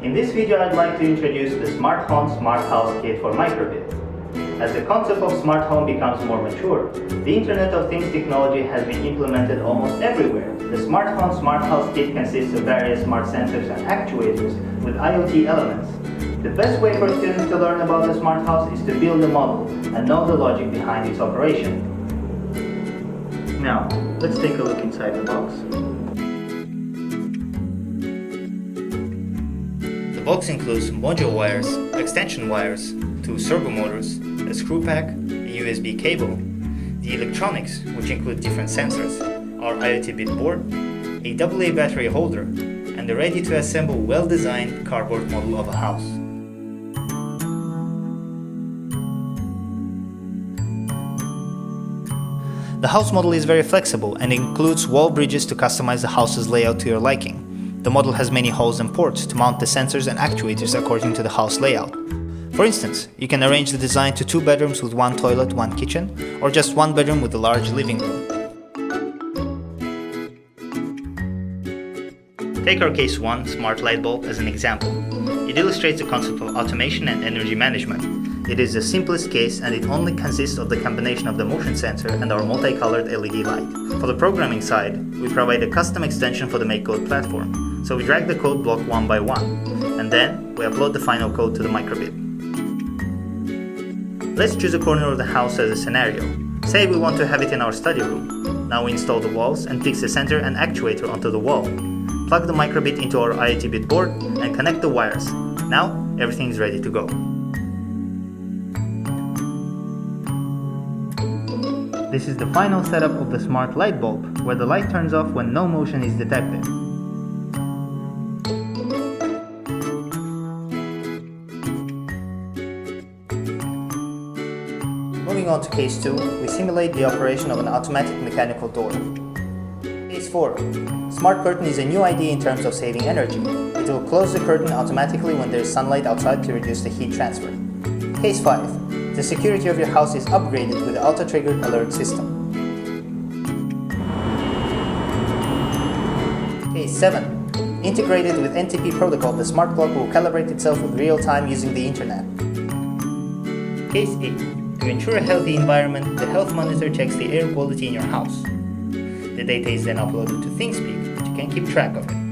In this video, I'd like to introduce the Smart Home Smart House Kit for Microbit. As the concept of smart home becomes more mature, the Internet of Things technology has been implemented almost everywhere. The Smart Home Smart House Kit consists of various smart sensors and actuators with IoT elements. The best way for students to learn about the smart house is to build a model and know the logic behind its operation. Now, let's take a look inside the box. The box includes module wires, extension wires, 2 servo motors, a screw pack, a USB cable, the electronics, which include different sensors, our IoT bit board, a AA battery holder, and a ready-to-assemble well-designed cardboard model of a house. The house model is very flexible and includes wall bridges to customize the house's layout to your liking. The model has many holes and ports to mount the sensors and actuators according to the house layout. For instance, you can arrange the design to 2 bedrooms with 1 toilet, 1 kitchen, or just 1 bedroom with a large living room. Take our case 1 smart light bulb as an example. It illustrates the concept of automation and energy management. It is the simplest case and it only consists of the combination of the motion sensor and our multicolored LED light. For the programming side, we provide a custom extension for the MakeCode platform. So we drag the code block one by one, and then we upload the final code to the microbit. Let's choose a corner of the house as a scenario. Say we want to have it in our study room. Now we install the walls and fix the sensor and actuator onto the wall. Plug the microbit into our IoT bit board and connect the wires. Now everything is ready to go. This is the final setup of the smart light bulb, where the light turns off when no motion is detected. Moving on to case 2, we simulate the operation of an automatic mechanical door. Case 4. Smart curtain is a new idea in terms of saving energy. It will close the curtain automatically when there is sunlight outside to reduce the heat transfer. Case 5. The security of your house is upgraded with the auto-triggered alert system. Case 7. Integrated with NTP protocol, the smart clock will calibrate itself with real time using the internet. Case 8. To ensure a healthy environment, the health monitor checks the air quality in your house. The data is then uploaded to ThinkSpeak, but you can keep track of it.